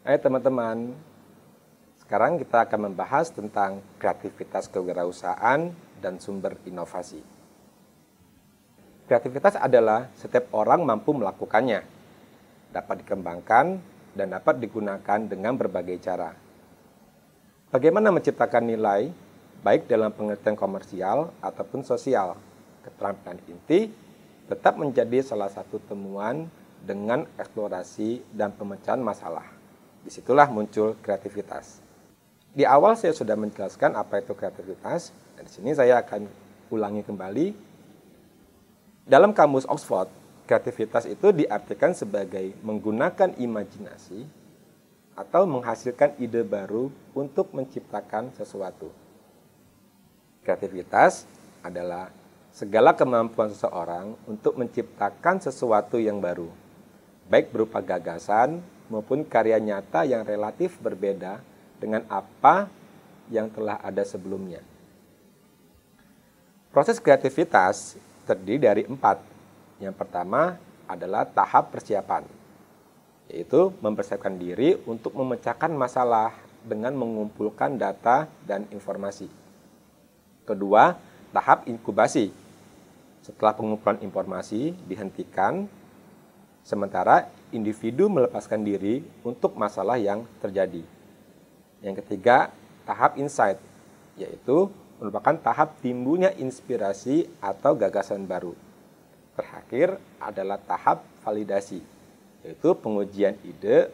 Hai teman-teman, sekarang kita akan membahas tentang kreativitas kewirausahaan dan sumber inovasi. Kreativitas adalah setiap orang mampu melakukannya, dapat dikembangkan dan dapat digunakan dengan berbagai cara. Bagaimana menciptakan nilai, baik dalam pengertian komersial ataupun sosial? Keterampilan inti tetap menjadi salah satu temuan dengan eksplorasi dan pemecahan masalah. Disitulah muncul kreativitas. Di awal saya sudah menjelaskan apa itu kreativitas, dan di sini saya akan ulangi kembali. Dalam kamus Oxford, kreativitas itu diartikan sebagai menggunakan imajinasi atau menghasilkan ide baru untuk menciptakan sesuatu. Kreativitas adalah segala kemampuan seseorang untuk menciptakan sesuatu yang baru, baik berupa gagasan maupun karya nyata yang relatif berbeda dengan apa yang telah ada sebelumnya. Proses kreativitas terdiri dari 4. Yang pertama adalah tahap persiapan, yaitu mempersiapkan diri untuk memecahkan masalah dengan mengumpulkan data dan informasi. Kedua, tahap inkubasi. Setelah pengumpulan informasi dihentikan, sementara individu melepaskan diri untuk masalah yang terjadi. Yang ketiga, tahap insight, yaitu merupakan tahap timbulnya inspirasi atau gagasan baru. Terakhir adalah tahap validasi, yaitu pengujian ide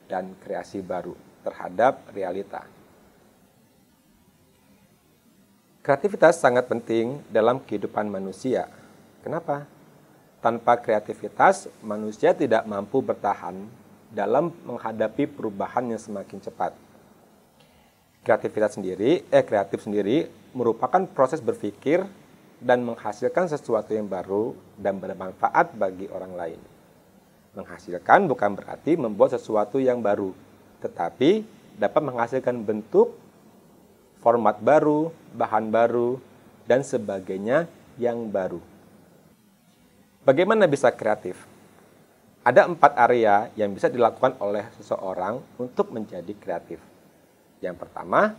dan kreasi baru terhadap realita. Kreativitas sangat penting dalam kehidupan manusia. Kenapa? Tanpa kreativitas, manusia tidak mampu bertahan dalam menghadapi perubahan yang semakin cepat. Kreatif sendiri merupakan proses berpikir dan menghasilkan sesuatu yang baru dan bermanfaat bagi orang lain. Menghasilkan bukan berarti membuat sesuatu yang baru, tetapi dapat menghasilkan bentuk, format baru, bahan baru, dan sebagainya yang baru. Bagaimana bisa kreatif? Ada 4 area yang bisa dilakukan oleh seseorang untuk menjadi kreatif. Yang pertama,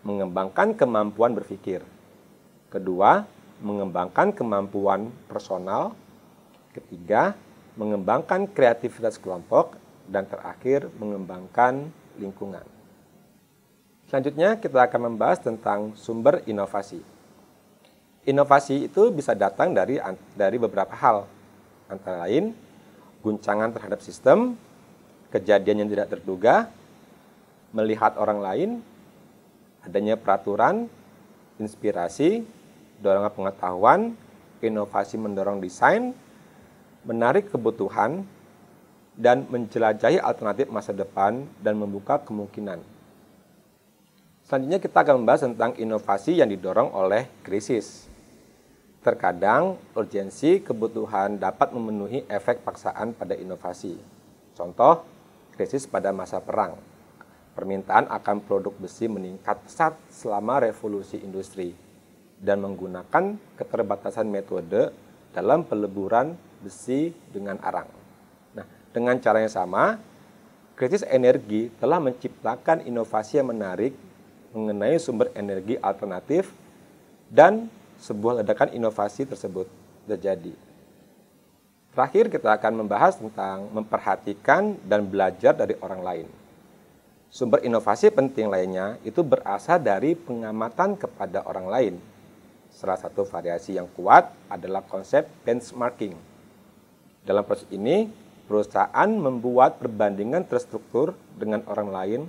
mengembangkan kemampuan berpikir. Kedua, mengembangkan kemampuan personal. Ketiga, mengembangkan kreativitas kelompok. Dan terakhir, mengembangkan lingkungan. Selanjutnya, kita akan membahas tentang sumber inovasi. Inovasi itu bisa datang dari beberapa hal, antara lain guncangan terhadap sistem, kejadian yang tidak terduga, melihat orang lain, adanya peraturan, inspirasi, dorongan pengetahuan, inovasi mendorong desain, menarik kebutuhan, dan menjelajahi alternatif masa depan dan membuka kemungkinan. Selanjutnya kita akan membahas tentang inovasi yang didorong oleh krisis. Terkadang urgensi kebutuhan dapat memenuhi efek paksaan pada inovasi. Contoh, krisis pada masa perang. Permintaan akan produk besi meningkat pesat selama revolusi industri dan menggunakan keterbatasan metode dalam peleburan besi dengan arang. Nah, dengan cara yang sama, krisis energi telah menciptakan inovasi yang menarik mengenai sumber energi alternatif dan sebuah ledakan inovasi tersebut terjadi. Terakhir, kita akan membahas tentang memperhatikan dan belajar dari orang lain. Sumber inovasi penting lainnya itu berasal dari pengamatan kepada orang lain. Salah satu variasi yang kuat adalah konsep benchmarking. Dalam proses ini, perusahaan membuat perbandingan terstruktur dengan orang lain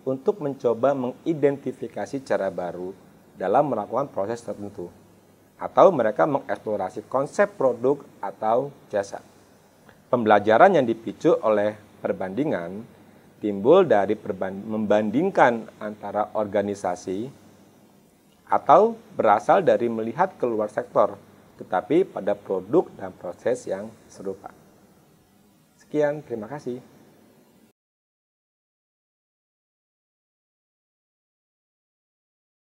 untuk mencoba mengidentifikasi cara baru dalam melakukan proses tertentu, atau mereka mengeksplorasi konsep produk atau jasa. Pembelajaran yang dipicu oleh perbandingan timbul dari membandingkan antara organisasi atau berasal dari melihat keluar sektor, tetapi pada produk dan proses yang serupa. Sekian, terima kasih.